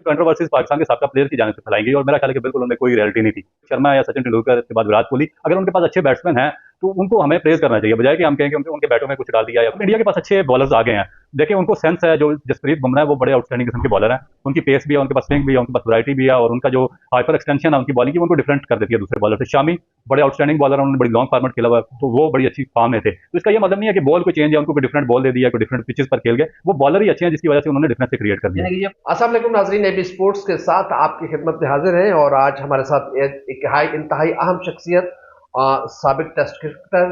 Controversies Pakistan के साबका player की जानिब से फैलाई गई और मेरा ख्याल है कि बिल्कुल उनमें कोई रियलिटी नहीं थी। शर्मा या सचिन तेंदुलकर के बाद विराट कोहली, अगर उनके पास अच्छे बैट्समैन हैं तो उनको हमें प्रेज करना चाहिए, बजाय कि हम कहें कि उनके बैटों में कुछ डाल दिया। या इंडिया के पास अच्छे बॉलर्स आ गए हैं, देखिए उनको सेंस है। जो जसप्रीत बुमराह है वो बड़े आउटस्टैंडिंग किस्म के बॉलर हैं, उनकी पेस भी है, उनके पास स्विंग भी है, उनके पास वैरायटी भी है, और उनका जो हाइपर एक्सटेंशन है उनकी बॉलिंग की वो उनको डिफरेंट कर देती है दूसरे बॉलर से। शामी बड़े आउटस्टैंडिंग बॉलर हैं, उन्होंने बड़ी लॉन्ग फॉर्मेट खेला हुआ, तो वो बड़ी अच्छी फॉर्म में थे। तो इसका ये मतलब नहीं है कि बॉल को चेंज है, उनको कोई डिफरेंट बॉल दे दिया, कोई डिफरेंट पिचेस पर खेल गए, वो बॉलर ही अच्छे हैं जिसकी वजह से उन्होंने डिफरेंस क्रिएट कर दिया। अस्सलाम वालेकुम नाजरीन, एबी स्पोर्ट्स के साथ आपकी खिदमत में हाजिर हैं और आज हमारे साथ एक इंतहाई अहम शख्सियत, साबिक टेस्ट क्रिकेटर,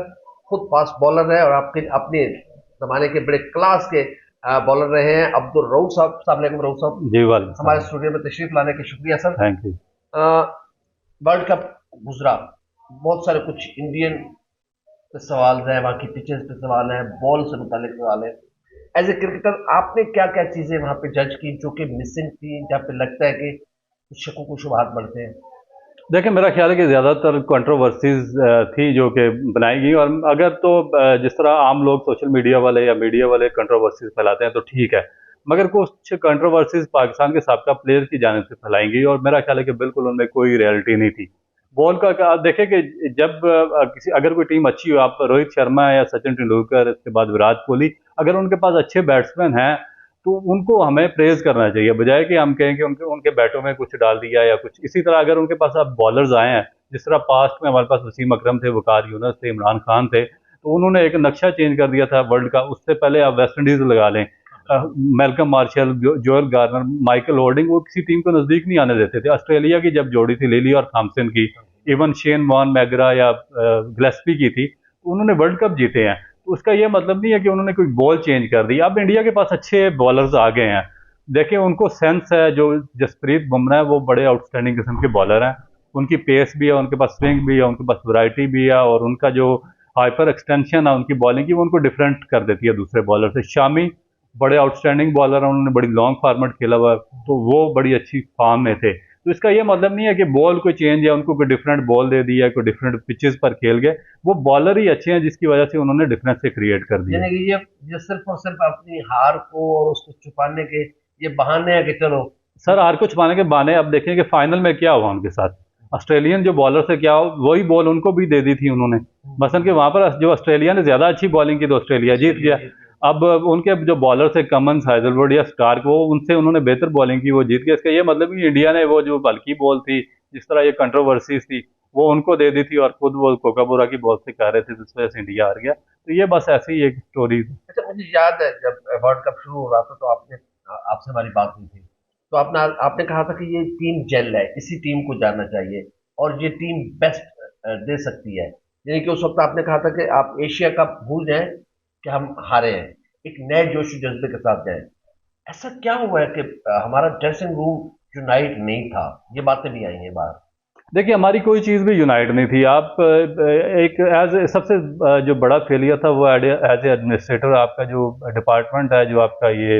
खुद फास्ट बॉलर है और आपके अपने जमाने के बड़े क्लास के बॉलर रहे हैं, अब्दुल रऊफ साहब। अस्सलाम वालेकुम रऊफ साहब, जी वाले हमारे स्टूडियो में तशरीफ लाने के शुक्रिया sir. Thank you. World cup गुजरा, बहुत सारे कुछ इंडियन पे सवाल है, वहाँ की पिचेस पे सवाल है, बॉल से मुतालिक सवाल है। एज ए क्रिकेटर आपने क्या क्या चीजें वहां पे जज की जो कि मिसिंग थी, जहाँ पे लगता है कि कुछ शकों को शुबहात बढ़ते हैं? देखिए मेरा ख्याल है कि ज़्यादातर कंट्रोवर्सीज थी जो कि बनाई गई, और अगर तो जिस तरह आम लोग सोशल मीडिया वाले या मीडिया वाले कंट्रोवर्सीज फैलाते हैं तो ठीक है, मगर कुछ कंट्रोवर्सीज पाकिस्तान के साबका प्लेयर की जानिब से फैलाई गई और मेरा ख्याल है कि बिल्कुल उनमें कोई रियलिटी नहीं थी। बॉल का आप देखें कि जब किसी अगर कोई टीम अच्छी हो, आप रोहित शर्मा या सचिन तेंदुलकर, इसके बाद विराट कोहली, अगर उनके पास अच्छे बैट्समैन हैं तो उनको हमें प्रेज करना चाहिए, बजाय कि हम कहें कि उनके उनके बैटों में कुछ डाल दिया या कुछ। इसी तरह अगर उनके पास अब बॉलर्स आए हैं, जिस तरह पास्ट में हमारे पास वसीम अकरम थे, वकार यूनुस थे, इमरान खान थे, तो उन्होंने एक नक्शा चेंज कर दिया था वर्ल्ड का। उससे पहले आप वेस्ट इंडीज लगा लें, Malcolm martial, Joel Garner, Michael holding, वो किसी टीम को नजदीक नहीं आने देते थे। ऑस्ट्रेलिया की जब जोड़ी थी लिली और थॉम्पसन की, इवन शेन वॉन मैगरा या ग्लेस्पी की थी, तो उन्होंने वर्ल्ड कप जीते हैं। तो उसका ये मतलब नहीं है कि उन्होंने कोई बॉल चेंज कर दी। अब इंडिया के पास अच्छे बॉलर्स आ गए हैं, देखिए उनको सेंस है। जो जसप्रीत बुमराह है वो बड़े आउटस्टैंडिंग किस्म के बॉलर हैं, उनकी पेस भी है, उनके पास स्विंग भी है, उनके पास वैरायटी भी है, और उनका जो हाइपर एक्सटेंशन है उनकी बॉलिंग की वो उनको डिफरेंट कर देती है दूसरे बॉलर से। शामी बड़े आउटस्टैंडिंग बॉलर हैं, उन्होंने बड़ी लॉन्ग फॉर्मेट खेला हुआ, तो वो बड़ी अच्छी फॉर्म में थे। तो इसका ये मतलब नहीं है कि बॉल को चेंज है, उनको कोई डिफरेंट बॉल दे दिया, कोई डिफरेंट पिचेस पर खेल गए, वो बॉलर ही अच्छे हैं जिसकी वजह से उन्होंने डिफरेंस से क्रिएट कर दिया। यानी कि ये सिर्फ और सिर्फ अपनी हार को और उसको छुपाने के ये बहाने हैं कि चलो। सर हार को छुपाने के बहाने, अब देखें कि फाइनल में क्या हुआ उनके साथ। ऑस्ट्रेलियन जो बॉलर से क्या हुआ, वही बॉल उनको भी दे दी थी उन्होंने। मसलन कि वहां पर जो ऑस्ट्रेलिया ने ज्यादा अच्छी बॉलिंग की तो ऑस्ट्रेलिया जीत गया। अब उनके जो बॉलर थे कमंस, हैजलवुड या स्टार्क, वो उनसे उन्होंने बेहतर बॉलिंग की, वो जीत गए। इसका ये मतलब कि इंडिया ने वो जो हल्की बॉल थी, जिस तरह ये कंट्रोवर्सीज थी, वो उनको दे दी थी और खुद वो कोकाबोरा की बॉल से कर रहे थे, जिस वजह से इंडिया हार गया। तो ये बस ऐसी ही एक स्टोरी। अच्छा, मुझे याद है जब वर्ल्ड कप शुरू हो रहा था तो आपने आपसे हमारी बात हुई थी, तो आपने आपने कहा था कि ये टीम जेल है, इसी टीम को जाना चाहिए और ये टीम बेस्ट दे सकती है। यानी कि उस वक्त आपने कहा था कि आप एशिया कप भूल जाएं कि हम हारे हैं, एक नए जोश और जज्बे के साथ जाएं। ऐसा क्या हुआ है कि हमारा ड्रेसिंग रूम यूनाइट नहीं था? ये बातें भी आई हैं बाहर। देखिए हमारी कोई चीज़ भी यूनाइट नहीं थी। आप एक एज सबसे जो बड़ा फेलियर था वो एज ए एडमिनिस्ट्रेटर, आपका जो डिपार्टमेंट है, जो आपका ये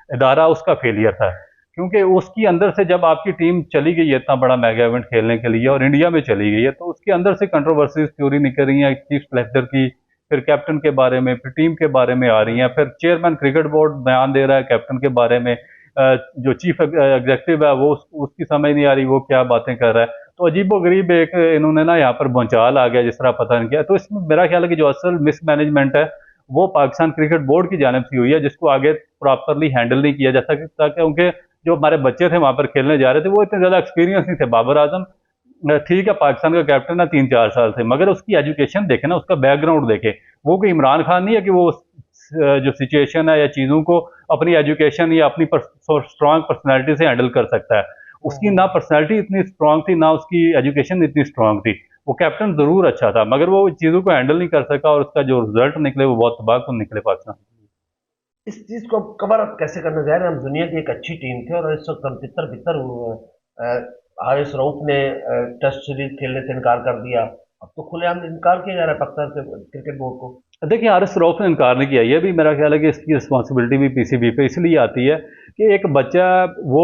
इदारा, उसका फेलियर था। क्योंकि उसकी अंदर से जब आपकी टीम चली गई है इतना बड़ा मेगा इवेंट खेलने के लिए और इंडिया में चली गई है, तो उसके अंदर से कंट्रोवर्सीज चोरी निकल रही हैं, चीफ सेलेक्टर की, फिर कैप्टन के बारे में, फिर टीम के बारे में आ रही हैं, फिर चेयरमैन क्रिकेट बोर्ड बयान दे रहा है कैप्टन के बारे में, जो चीफ एग्जेक्टिव है वो उसकी समझ नहीं आ रही वो क्या बातें कर रहा है। तो अजीबो गरीब एक इन्होंने ना यहाँ पर भूचाल आ गया जिस तरह पता नहीं क्या। तो इसमें मेरा ख्याल है कि जो असल मिसमैनेजमेंट है वो पाकिस्तान क्रिकेट बोर्ड की जानिब से हुई है, जिसको आगे प्रॉपरली हैंडल नहीं किया जा सकता। क्योंकि जो हमारे बच्चे थे वहां पर खेलने जा रहे थे वो इतने ज्यादा एक्सपीरियंस नहीं थे। बाबर आजम ठीक है पाकिस्तान का कैप्टन है 3-4 साल से, मगर उसकी एजुकेशन देखे ना, उसका बैकग्राउंड देखे। वो कोई इमरान खान नहीं है कि वो जो सिचुएशन है या चीज़ों को अपनी एजुकेशन या अपनी स्ट्रांग पर्सनैलिटी से हैंडल कर सकता है। उसकी ना पर्सनैलिटी इतनी स्ट्रांग थी, ना उसकी एजुकेशन इतनी स्ट्रांग थी। वो कैप्टन ज़रूर अच्छा था, मगर वो चीज़ों को हैंडल नहीं कर सका और उसका जो रिजल्ट निकले वो बहुत तबाहकुन निकले पाकिस्तान। इस चीज को कवर अप कैसे करना चाह रहे हैं? हम दुनिया की एक अच्छी टीम थे और इस वक्त हम तितर बितर हुए हैं। हारिस रऊफ ने टेस्ट सीरीज खेलने से इनकार कर दिया, अब तो खुलेआम इनकार किया जा रहा है पाकिस्तान के क्रिकेट बोर्ड को। देखिए हारिस रऊफ ने इनकार नहीं किया, ये भी मेरा ख्याल है कि इसकी रिस्पॉन्सिबिलिटी भी पीसीबी पे इसलिए आती है कि एक बच्चा वो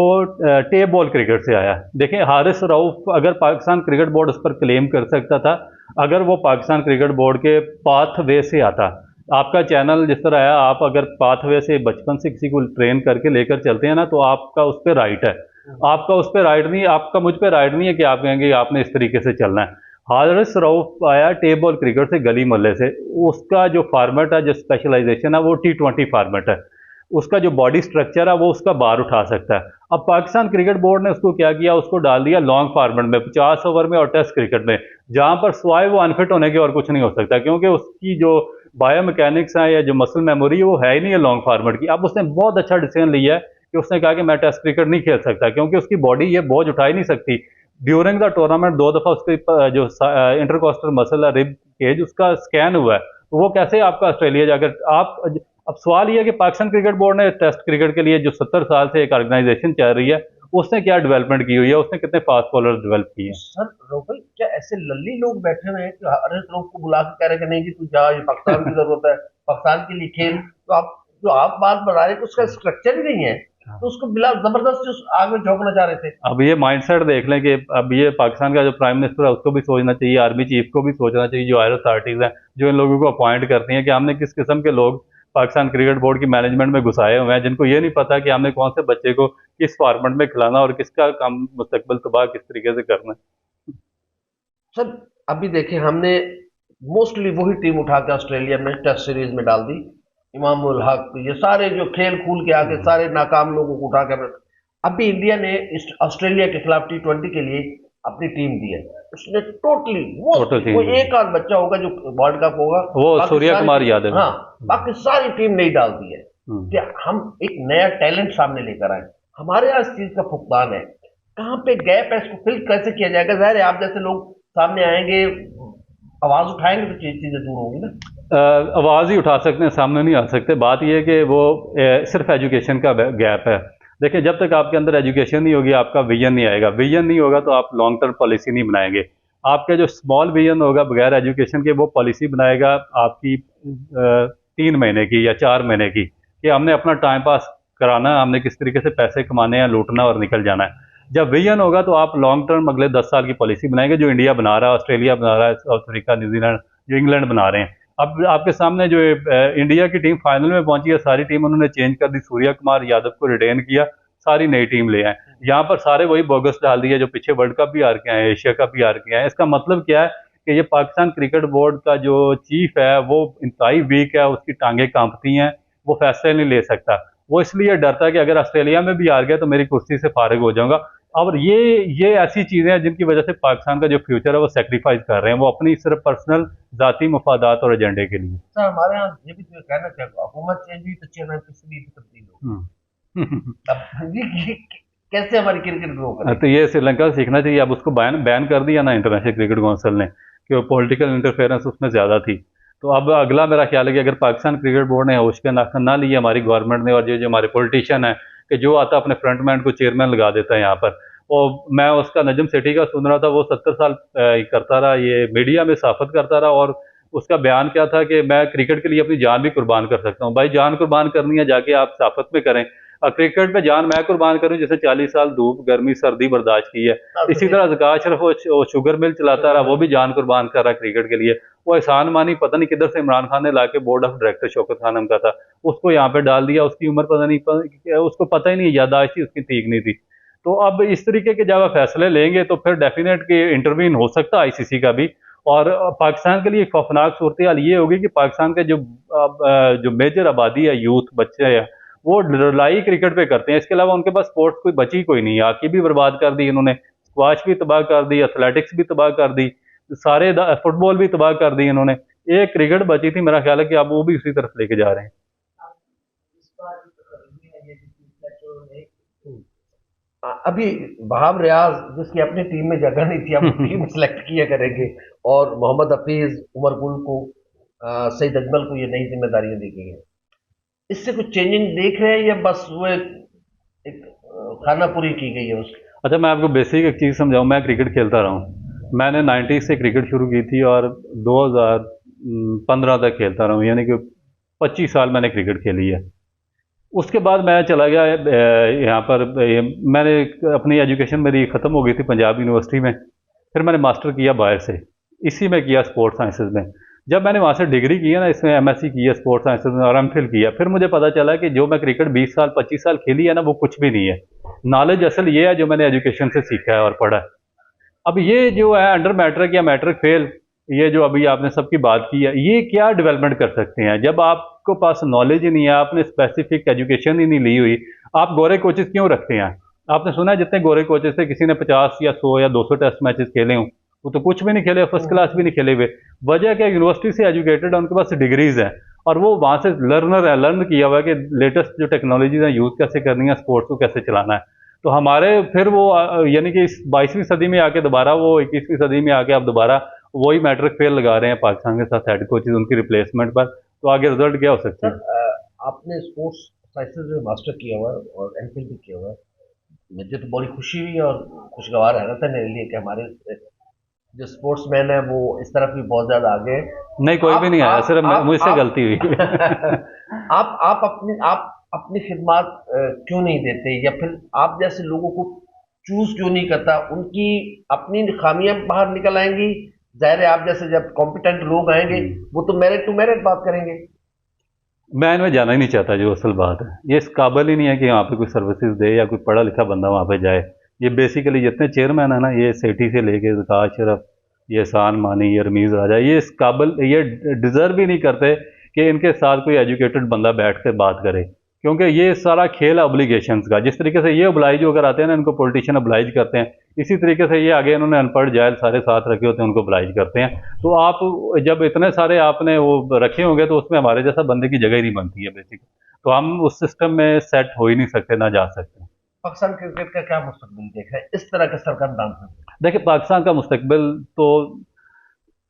टेप बॉल क्रिकेट से आया। देखिए हारिस रऊफ अगर पाकिस्तान क्रिकेट बोर्ड उस पर क्लेम कर सकता था, अगर वो पाकिस्तान क्रिकेट बोर्ड के पाथ वे से आता। आपका चैनल जिस तरह है, आप अगर पाथवे से बचपन से किसी को ट्रेन करके लेकर चलते हैं ना, तो आपका उस पर राइट है। आपका उस पर राइट नहीं, आपका मुझ पर राइट नहीं है कि आप कहेंगे आपने इस तरीके से चलना है। हारिस रऊफ आया टेप बॉल क्रिकेट से, गली मोहल्ले से। उसका जो फार्मेट है, जो स्पेशलाइजेशन है, वो T20 फार्मेट है। उसका जो बॉडी स्ट्रक्चर है वो उसका बार उठा सकता है। अब पाकिस्तान क्रिकेट बोर्ड ने उसको क्या किया, उसको डाल दिया लॉन्ग फार्मेट में, 50 ओवर में और टेस्ट क्रिकेट में, जहां पर स्वाय वो अनफिट होने के और कुछ नहीं हो सकता, क्योंकि उसकी जो बायो मैकेनिक्स है या जो मसल मेमोरी है वो है ही नहीं है लॉन्ग फार्मेट की। अब उसने बहुत अच्छा डिसीजन लिया है कि उसने कहा कि मैं टेस्ट क्रिकेट नहीं खेल सकता, क्योंकि उसकी बॉडी ये बोझ उठा ही नहीं सकती। ड्यूरिंग द टूर्नामेंट 2 दफ़ा उसकी जो इंटरकोस्टल मसल है, रिब केज, उसका स्कैन हुआ है। तो वो कैसे आपका ऑस्ट्रेलिया जाकर आप, अब सवाल ये है कि पाकिस्तान क्रिकेट बोर्ड ने टेस्ट क्रिकेट के लिए जो 70 साल से एक ऑर्गेनाइजेशन चल रही है, उसने क्या डेवलपमेंट की हुई है, उसने कितने फास्ट बॉलर डेवलप किए हैं। सर रोहन, क्या ऐसे लल्ली लोग बैठे हुए हैं कि हर एक लोग को बुला के कह रहे हैं कि नहीं जी तू जा, ये पाकिस्तान की जरूरत है, पाकिस्तान के लिए खेल। तो आप जो आप बात बता रहे हैं कि उसका स्ट्रक्चर ही नहीं है, तो उसको बिला जबरदस्ती उस आग में झोंकना चाह रहे थे। अब ये माइंडसेट देख लें कि अब ये पाकिस्तान का जो प्राइम मिनिस्टर है उसको भी सोचना चाहिए, आर्मी चीफ को भी सोचना चाहिए, जो हायर अथॉरिटीज़ हैं जो इन लोगों को अपॉइंट करती हैं, कि हमने किस किस्म के लोग पाकिस्तान क्रिकेट बोर्ड की मैनेजमेंट में घुसाए हुए हैं, जिनको ये नहीं पता कि हमने कौन से बच्चे को किस फॉर्मेट में खिलाना और किसका काम मुस्तकबिल तबाह किस तरीके से करना है। सर अभी देखिए, हमने मोस्टली वही टीम उठा के ऑस्ट्रेलिया में टेस्ट सीरीज में डाल दी। इमामुल हक, ये सारे जो खेल खूल के आके सारे नाकाम लोगों को उठा के अभी इंडिया ने इस ऑस्ट्रेलिया के खिलाफ T20 के लिए अपनी टीम दी है। उसने टोटली टोटल वो एक आध बच्चा होगा जो वर्ल्ड कप होगा, वो सूर्या कुमार यादव। हाँ, बाकी सारी टीम नहीं डाल दी है। हम्म। क्या हम एक नया टैलेंट सामने लेकर आए? हमारे यहाँ इस चीज का फुकदान है, कहाँ पे गैप है, इसको फिल कैसे किया जाएगा? जाहिर है आप जैसे लोग सामने आएंगे, आवाज उठाएंगे तो चीजें दूर होंगी ना। आवाज़ ही उठा सकते हैं, सामने नहीं आ सकते। बात यह है कि वो सिर्फ एजुकेशन का गैप है। देखिए, जब तक आपके अंदर एजुकेशन नहीं होगी आपका विजन नहीं आएगा, विजन नहीं होगा तो आप लॉन्ग टर्म पॉलिसी नहीं बनाएंगे। आपका जो स्मॉल विजन होगा बगैर एजुकेशन के, वो पॉलिसी बनाएगा आपकी 3 महीने की या 4 महीने की, कि हमने अपना टाइम पास कराना है, हमने किस तरीके से पैसे कमाने हैं, लूटना और निकल जाना है। जब विजन होगा तो आप लॉन्ग टर्म अगले 10 साल की पॉलिसी बनाएंगे, जो इंडिया बना रहा है, ऑस्ट्रेलिया बना रहा है, साउथ अफ्रीका, न्यूजीलैंड, जो इंग्लैंड बना रहे हैं। अब आपके सामने जो इंडिया की टीम फाइनल में पहुंची है, सारी टीम उन्होंने चेंज कर दी, सूर्या कुमार यादव को रिटेन किया, सारी नई टीम ले आए। यहाँ पर सारे वही बोगस डाल दिए जो पीछे वर्ल्ड कप भी हार के आए, एशिया कप भी हार के आए। इसका मतलब क्या है कि ये पाकिस्तान क्रिकेट बोर्ड का जो चीफ है वो इंतहाई वीक है, उसकी टांगें कांपती हैं, वो फैसले नहीं ले सकता। वो इसलिए डरता है कि अगर ऑस्ट्रेलिया में भी हार गया तो मेरी कुर्सी से फारिग हो जाऊंगा। और ये ऐसी चीज़ें हैं जिनकी वजह से पाकिस्तान का जो फ्यूचर है वो सेक्रीफाइस कर रहे हैं, वो अपनी सिर्फ पर्सनल ज़ाती मफादात और एजेंडे के लिए। सर हमारे यहाँ ये भी तो कहना चाहूँगा, हुकूमत चेंज हुई तो चेयरमैन किसी भी तब्दील हो। अब ये कैसे हमारी क्रिकेट ग्रो करे? तो ये श्रीलंका से सीखना चाहिए। अब उसको बैन बैन कर दिया ना इंटरनेशनल क्रिकेट काउंसिल ने, कि वो पॉलिटिकल इंटरफेरेंस उसमें ज़्यादा थी। तो अब अगला मेरा ख्याल है कि अगर पाकिस्तान क्रिकेट बोर्ड ने होश के नाखन ना लिए, हमारी गवर्नमेंट ने, और जो जो हमारे पॉलिटिशियन है कि जो आता अपने फ्रंटमैन को चेयरमैन लगा देता है यहाँ पर। और मैं उसका नजम सेठी का सुन रहा था, वो 70 साल करता रहा, ये मीडिया में साफत करता रहा, और उसका बयान क्या था कि मैं क्रिकेट के लिए अपनी जान भी कुर्बान कर सकता हूँ। भाई, जान कुर्बान करनी है जाके आप साफत में करें। क्रिकेट में जान मैं कुर्बान करूं, जैसे 40 साल धूप गर्मी सर्दी बर्दाश्त की है। इसी तरह ज़का अशरफ वो शुगर मिल चलाता रहा, वो भी जान कुर्बान कर रहा क्रिकेट के लिए। वो एहसान मानी पता नहीं किधर से इमरान खान ने लाके board of director Shaukat Khanum का था, उसको यहाँ पे डाल दिया। उसकी उम्र पता नहीं, उसको पता ही नहीं, यादाश्त ही उसकी ठीक नहीं थी। तो अब इस तरीके के जब फैसले लेंगे तो फिर डेफिनेट कि इंटरवीन हो सकता है आईसीसी का भी। और पाकिस्तान के लिए एक खौफनाक सूरत हाल ये होगी कि पाकिस्तान के जो मेजर आबादी है, यूथ बच्चे हैं, वो रिलाई क्रिकेट पे करते हैं। इसके अलावा उनके पास स्पोर्ट्स कोई बची कोई नहीं है। हॉकी भी बर्बाद कर दी इन्होंने, स्क्वाश भी तबाह कर दी, एथलेटिक्स भी तबाह कर दी, सारे फुटबॉल भी तबाह कर दी इन्होंने। एक क्रिकेट बची थी, मेरा ख्याल है कि अब वो भी उसी तरफ लेके जा रहे हैं। अभी वहाब रियाज जिसकी अपनी टीम में जगह नहीं थी, अब टीम सेलेक्ट किया करेंगे, और मोहम्मद हफीज, उमर गुल को, सईद अजमल को ये नई जिम्मेदारियां दी गई हैं। इससे कुछ चेंजिंग देख रहे हैं या बस वो एक खाना पूरी की गई है उस? अच्छा, मैं आपको बेसिक एक चीज़ समझाऊँ। मैं क्रिकेट खेलता रहा हूँ, मैंने 90 से क्रिकेट शुरू की थी और 2015 तक खेलता रहा हूँ, यानी कि 25 साल मैंने क्रिकेट खेली है। उसके बाद मैं चला गया यहाँ पर, मैंने अपनी एजुकेशन मेरी ख़त्म हो गई थी पंजाब यूनिवर्सिटी में, फिर मैंने मास्टर किया बाहर से, इसी में किया स्पोर्ट्स साइंसेज में। जब मैंने वहाँ से डिग्री की है ना, इसमें एमएससी की है स्पोर्ट्स साइंस में और एमफिल किया, फिर मुझे पता चला कि जो मैं क्रिकेट 20 साल 25 साल खेली है ना, वो कुछ भी नहीं है। नॉलेज असल ये है जो मैंने एजुकेशन से सीखा है और पढ़ा है। अब ये जो है अंडर मैट्रिक या मैट्रिक फेल, ये जो अभी आपने सबकी बात की है, ये क्या डेवलपमेंट कर सकते हैं जब आपको पास नॉलेज ही नहीं है, आपने स्पेसिफिक एजुकेशन ही नहीं ली हुई। आप गोरे कोचेस क्यों रखते हैं? आपने सुना है जितने गोरे कोचेस थे, किसी ने 50 या 100 या 200 टेस्ट मैचेस खेले हों? वो तो कुछ भी नहीं खेले, फर्स्ट क्लास भी नहीं खेले हुए। वजह क्या? यूनिवर्सिटी से एजुकेटेड है, उनके पास डिग्रीज हैं और वो वहाँ से लर्नर है, लर्न किया हुआ है कि लेटेस्ट जो टेक्नोलॉजीज हैं यूज़ कैसे करनी है, स्पोर्ट्स को कैसे चलाना है। तो हमारे फिर वो यानी कि इस 22वीं सदी में आके दोबारा, वो 21वीं सदी में आके अब दोबारा वही मैट्रिक फेल लगा रहे हैं पाकिस्तान के साथ हेड कोचेज उनकी रिप्लेसमेंट पर। तो आगे रिजल्ट क्या हो सकता सर, है? आपने स्पोर्ट्स साइंसेज में मास्टर किया हुआ है और एमफिल भी किया हुआ है। मुझे तो बड़ी खुशी हुई और खुशगवार है था मेरे लिए कि हमारे जो स्पोर्ट्समैन है वो इस तरफ भी बहुत ज्यादा आगे हैं। नहीं, कोई भी नहीं आया, सिर्फ मुझसे आप गलती हुई। आप अपनी खिदमत क्यों नहीं देते, या फिर आप जैसे लोगों को चूज क्यों नहीं करता? उनकी अपनी खामियां बाहर निकल आएंगी। जाहिर है आप जैसे जब कॉम्पिटेंट लोग आएंगे वो तो मेरिट टू मेरिट बात करेंगे। मैं इनमें जाना ही नहीं चाहता, जो असल बात है ये इस काबिल ही नहीं है कि यहाँ पे कोई सर्विसेज दे या कोई पढ़ा लिखा बंदा वहाँ पे जाए। ये बेसिकली जितने चेयरमैन है ना, ये सेठी से लेके ज़कात शरफ, ये एहसान मानी, ये रमीज़ राजा, ये इस काबिल, ये डिज़र्व ही नहीं करते कि इनके साथ कोई एजुकेटेड बंदा बैठ कर बात करे। क्योंकि ये सारा खेल है ऑब्लिगेशंस का। जिस तरीके से ये oblige होकर आते हैं ना, इनको पॉलिटिशियन oblige करते हैं, इसी तरीके से ये आगे इन्होंने अनपढ़ जाहिल सारे साथ रखे होते हैं, उनको oblige करते हैं। तो आप जब इतने सारे आपने वो रखे होंगे तो उसमें हमारे जैसा बंदे की जगह ही नहीं बनती है बेसिकली। तो हम उस सिस्टम में सेट हो ही नहीं सकते, ना जा सकते। पाकिस्तान क्रिकेट का क्या मुस्तकबिल देख रहे हैं इस तरह का सरगर्म डांस में? देखिए, पाकिस्तान का मुस्तकबिल तो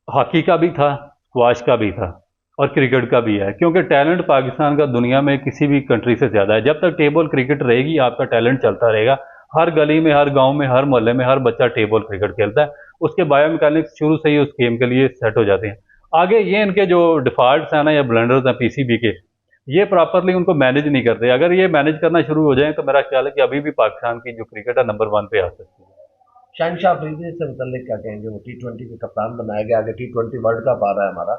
हॉकी का भी था, स्क्वाश का भी था और क्रिकेट का भी है, क्योंकि टैलेंट पाकिस्तान का दुनिया में किसी भी कंट्री से ज़्यादा है। जब तक टेबल क्रिकेट रहेगी, आपका टैलेंट चलता रहेगा। हर गली में, हर गांव में, हर मोहल्ले में हर बच्चा टेबल क्रिकेट खेलता है। उसके बायोमैकेनिक्स शुरू से ही उस गेम के लिए सेट हो जाते हैं। आगे ये इनके जो डिफॉल्ट्स हैं ना, या ब्लंडर्स हैं पीसीबी के, ये प्रॉपरली उनको मैनेज नहीं करते। अगर ये मैनेज करना शुरू हो जाए तो मेरा ख्याल है कि अभी भी पाकिस्तान की जो क्रिकेट है नंबर 1 पे आ सकती है। शहनशाह अफरीदी से मुतल्लिक क्या कहेंगे? वो T20 के कप्तान बनाया गया, आगे T20 वर्ल्ड कप आ रहा है हमारा।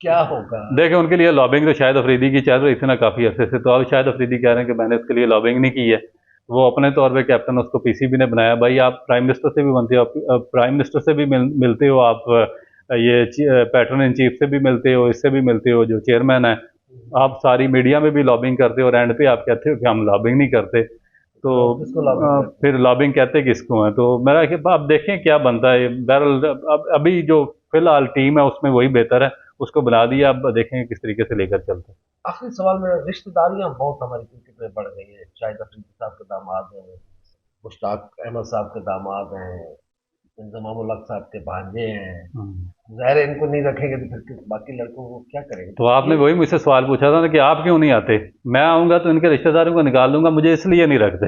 क्या होगा? देखिए, उनके लिए लॉबिंग तो शायद अफरीदी की चल रही थी ना काफ़ी अरसे से, तो अब शायद अफरीदी कह रहे हैं कि मैंने उसके लिए लॉबिंग नहीं की है। वो अपने तौर पे कैप्टन, उसको पीसीबी ने बनाया। भाई, आप प्राइम मिनिस्टर से भी बनते हो, आप प्राइम मिनिस्टर से भी मिलते हो, आप ये पैटर्न इन चीफ से भी मिलते हो, इससे भी मिलते हो, जो चेयरमैन है। आप सारी मीडिया में भी लॉबिंग करते हो और एंड पे आप कहते हो कि हम लॉबिंग नहीं करते। तो तो किसको लॉबिंग करते फिर लॉबिंग कहते किसको हैं? तो मेरा कि अब देखें क्या बनता है। बहरहाल अब अभी जो फिलहाल टीम है उसमें वही बेहतर है, उसको बना दिया। अब देखें किस तरीके से लेकर चलते हैं। हैं? आखिरी सवाल में, रिश्तेदारियां बहुत हमारी क्रिकेट में बढ़ गई है। शाहिद अफरीदी साहब के दामाद हैं, मुश्ताक अहमद साहब के दामाद हैं, इंजमाम उल हक साहब के भांजे हैं। जाहिर है इनको नहीं रखेंगे तो फिर बाकी लड़कों को क्या करेंगे? तो आपने वही मुझसे सवाल पूछा था ना कि आप क्यों नहीं आते। मैं आऊंगा तो इनके रिश्तेदारों को निकाल दूंगा, मुझे इसलिए नहीं रखते।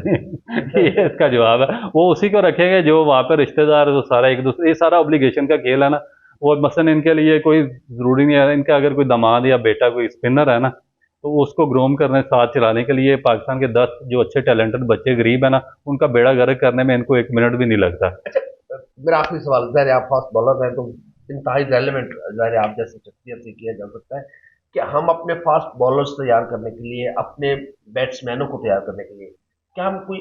ये इसका जवाब है। वो उसी को रखेंगे जो वहाँ पे रिश्तेदार, जो सारा एक दूसरे, ये सारा ऑब्लिगेशन का खेल है ना। वो मसलन इनके लिए कोई ज़रूरी नहीं है, इनका अगर कोई दामाद या बेटा कोई स्पिनर है ना, तो उसको ग्रोम करने, साथ चलाने के लिए पाकिस्तान के 10 जो अच्छे टैलेंटेड बच्चे गरीब है ना, उनका बेड़ा गर्क करने में इनको 1 मिनट भी नहीं लगता। अच्छा, मेरा आखिरी सवाल, जाहिर है आप फास्ट बॉलर हैं तो इंतहाई रेलेवेंट, जाहिर है आप जैसे शख्सियत से किया जा सकता है कि हम अपने फास्ट बॉलर्स तैयार करने के लिए, अपने बैट्समैनों को तैयार करने के लिए, क्या हम कोई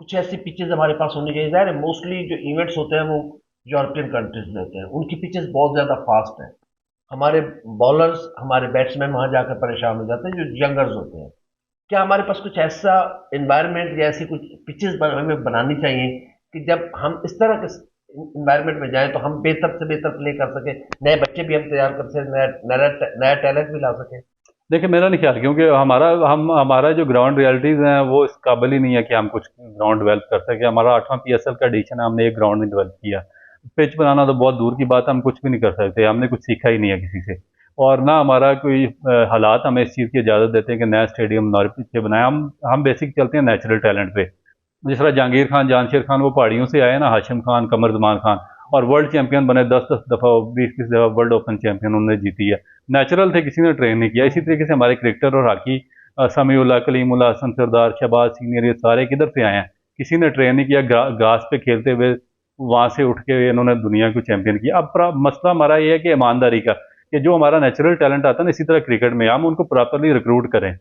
कुछ ऐसी पिचेस हमारे पास होनी चाहिए? जाहिर है मोस्टली जो इवेंट्स होते हैं वो यूरोपियन कंट्रीज में होते हैं, उनकी पिचेस बहुत ज़्यादा फास्ट हैं। हमारे बॉलर्स, हमारे बैट्समैन वहां जाकर परेशान हो जाते हैं जो यंगर्स होते हैं। क्या हमारे पास कुछ ऐसा इन्वायरमेंट या ऐसी कुछ पिचेस हमें बनानी चाहिए कि जब हम इस तरह के इन्वायरमेंट में जाएं तो हम बेहतर से बेहतर प्ले कर सकें, नए बच्चे भी हम तैयार कर सकें, नया टैलेंट भी ला सकें? देखिए, मेरा नहीं ख्याल, क्योंकि हमारा जो ग्राउंड रियलिटीज़ हैं वो इस काबिल ही नहीं है कि हम कुछ ग्राउंड डेवलप कर सकें। हमारा 8वां पीएसएल का एडिशन है, हमने एक ग्राउंड नहीं डेवलप किया। पिच बनाना तो बहुत दूर की बात है, हम कुछ भी नहीं कर सकते, हमने कुछ सीखा ही नहीं है किसी से। और ना हमारा कोई हालात हमें इस चीज़ की इजाज़त देते हैं कि नया स्टेडियम, नए पिच पे बनाए। हम बेसिक चलते हैं नेचुरल टैलेंट पे। जिस तरह जहांगीर खान, जानशेर खान वो पहाड़ियों से आए ना, हाशिम खान, कमर जमान खान, और वर्ल्ड चैंपियन बने 10-10 दफ़ा, 20-20 दफ़ा वर्ल्ड ओपन चैंपियन उन्होंने जीती है। नेचुरल थे, किसी ने ट्रेन नहीं किया। इसी तरीके से हमारे क्रिकेटर और हॉकी, समीउल्लाह, कलीमुल्लाह, हसन सरदार, शहबाज सीनियर, ये सारे किधर से आए हैं? किसी ने ट्रेन नहीं किया, घास पे खेलते हुए वहाँ से उठ के इन्होंने दुनिया को चैंपियन किया। अब मसला हमारा ये है कि ईमानदारी का, कि जो हमारा नेचुरल टैलेंट आता है ना, इसी तरह क्रिकेट में हम उनको प्रॉपरली रिक्रूट करें,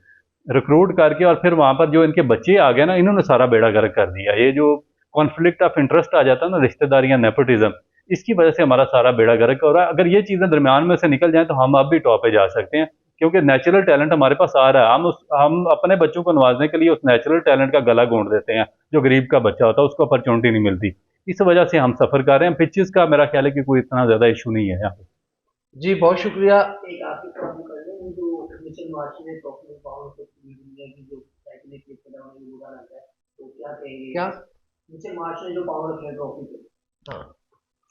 रिक्रूट करके और फिर वहाँ पर जो इनके बच्चे आ गए ना, इन्होंने सारा बेड़ा गर्क कर दिया। ये जो कॉन्फ्लिक्ट ऑफ इंटरेस्ट आ जाता है ना, रिश्तेदारियाँ, नेपोटिज्म, इसकी वजह से हमारा सारा बेड़ा गर्क हो रहा है। अगर ये चीज़ें दरमियान में से निकल जाएं तो हम अब भी टॉप पे जा सकते हैं, क्योंकि नेचुरल टैलेंट हमारे पास आ रहा है। हम अपने बच्चों को नवाजने के लिए उस नेचुरल टैलेंट का गला घोंट देते हैं। जो गरीब का बच्चा होता है उसको अपॉर्चुनिटी नहीं मिलती, इस वजह से हम सफ़र कर रहे हैं। पिचेस का मेरा ख्याल है कि कोई इतना ज़्यादा इशू नहीं है यहाँ पे। जी बहुत शुक्रिया। एक आखिरी प्रश्न कर रहे हैं, जो मिचेल मार्श ने ट्रॉफी पाऊंड तो पूरी दुनिया की जो साइकिलिंग की तरह उन्हें बुरा लगा है, तो क्या कहेंगे? क्या? मिचेल मार्श ने जो पाऊंड रखे ट्रॉफी पे, हाँ,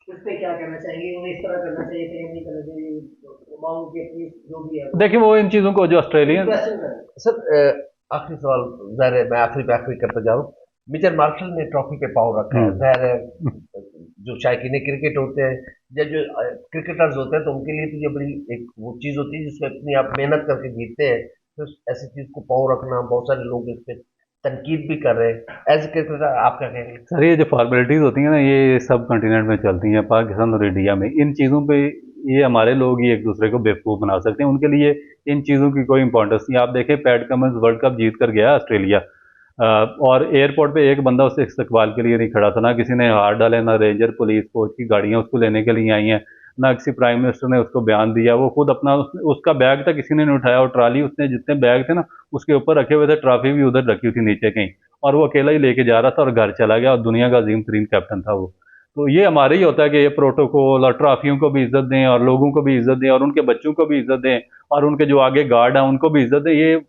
उस पे क्या कहना चाहेंगे? उन्हें इस तरह करना चाहिए कि नहीं करना चाहिए? पाऊंड की अपनी जो भी है देखिए, वो इन चीज़ों को जो ऑस्ट्रेलियन, क्वेश्चन करें। सर आखिरी सवाल, ज़ाहिर है मैं आखिरी पे आखिरी करते जा रहा हूँ। मिचेल मार्शल ने ट्रॉफी पे पाँव रखा है, ज़ाहिर है जो शायकीन क्रिकेट होते हैं या जो क्रिकेटर्स होते हैं, तो उनके लिए तो ये बड़ी एक वो चीज़ होती है जिसमें अपनी आप मेहनत करके जीतते हैं। तो ऐसी चीज़ को पाँव रखना, बहुत सारे लोग इस पे तनकीद भी कर रहे हैं। एज ए क्रिकेटर आप क्या कहेंगे? सर ये जो फॉर्मेलिटीज़ होती हैं ना, ये सब कॉन्टिनेंट में चलती हैं, पाकिस्तान और इंडिया में। इन चीज़ों पे ये हमारे लोग ही एक दूसरे को बेवकूफ़ बना सकते हैं, उनके लिए इन चीज़ों की कोई इंपॉर्टेंस नहीं। आप देखें, पैट कमिंस वर्ल्ड कप जीत कर गया ऑस्ट्रेलिया, और एयरपोर्ट पे एक बंदा उससे इस्तकबाल के लिए नहीं खड़ा था, ना किसी ने हाथ डाले, ना रेंजर पुलिस फौज की गाड़ियाँ उसको लेने के लिए आई हैं, ना किसी प्राइम मिनिस्टर ने उसको बयान दिया। वो खुद अपना उसका बैग तक किसी ने नहीं उठाया, और ट्राली उसने जितने बैग थे ना उसके ऊपर रखे हुए थे, ट्रॉफी भी उधर रखी हुई थी नीचे कहीं, और वो अकेला ही लेके जा रहा था और घर चला गया, और दुनिया का अजीम तरीन कैप्टन था वो। तो ये हमारे ही होता है कि ये प्रोटोकॉल और ट्रॉफियों को भी इज्जत दें, और लोगों को भी इज्जत दें, और उनके बच्चों को भी इज्जत दें, और उनके जो आगे गार्ड हैं उनको भी इज्जत दें। ये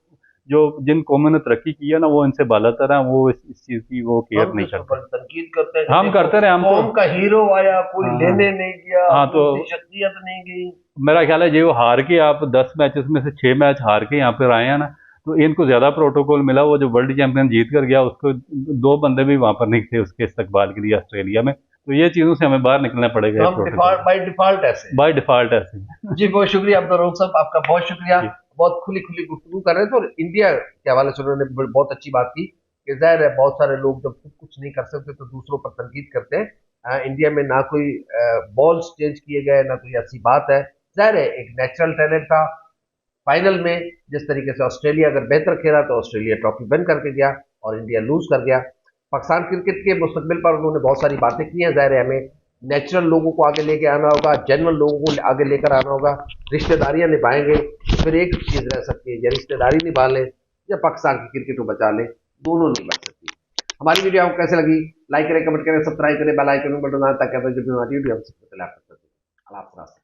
जो जिन कौमों ने तरक्की की है ना, वो इनसे बालातर हैं, वो इस चीज़ की वो केयर हम नहीं किसको करते। तनकीद करते हैं कि हम देखो, करते रहे, हम कौम तो। का हीरो आया, कोई हाँ, लेने नहीं गया, हाँ, तो कोई शख्सियत नहीं गई। मेरा ख्याल है ये वो हार के, आप 10 मैचेस में से 6 मैच हार के यहाँ पर आए हैं ना, तो इनको ज़्यादा प्रोटोकॉल मिला। वो जो वर्ल्ड चैंपियन जीत कर गया, उसको 2 बंदे भी वहाँ पर नहीं थे उसके इस्तकबाल के लिए ऑस्ट्रेलिया में। तो ये चीज़ों से हमें बाहर निकलना तो पड़ेगा, हम डिफॉल्ट बाय डिफॉल्ट ऐसे हैं। बाय डिफॉल्ट ऐसे। जी बहुत शुक्रिया अब्दुल रऊफ साहब, आपका बहुत शुक्रिया। जी। बहुत खुली खुली गुफ्तगू कर रहे थे, और इंडिया के हवाले से उन्होंने बहुत अच्छी बात की कि जाहिर है बहुत सारे लोग जब खुद कुछ नहीं कर सकते तो दूसरों पर तनकीद करते हैं। इंडिया में ना कोई बॉल्स चेंज किए गए, ना कोई ऐसी बात है। जाहिर है एक नेचुरल टैलेंट था। फाइनल में जिस तरीके से ऑस्ट्रेलिया अगर बेहतर खेला तो ऑस्ट्रेलिया ट्रॉफी विन करके गया और इंडिया लूज कर गया। पाकिस्तान क्रिकेट के मुस्तकबिल पर उन्होंने बहुत सारी बातें की हैं। जाहिर है हमें नेचुरल लोगों को आगे लेके आना होगा, जेन्युइन लोगों को आगे लेकर आना होगा। रिश्तेदारियां निभाएंगे फिर एक चीज़ रह सकती है, या रिश्तेदारी निभा लें या पाकिस्तान की क्रिकेट को बचा लें, दोनों नहीं बच सकती। हमारी वीडियो आपको कैसे लगी? लाइक करें, कमेंट करें, सब्सक्राइब करें, बेल आइकन बटन दबाएं ताकि जब भी हमारी वीडियो हम सबसे पहले आप तक पहुंचे। अल्लाह हाफ़िज़।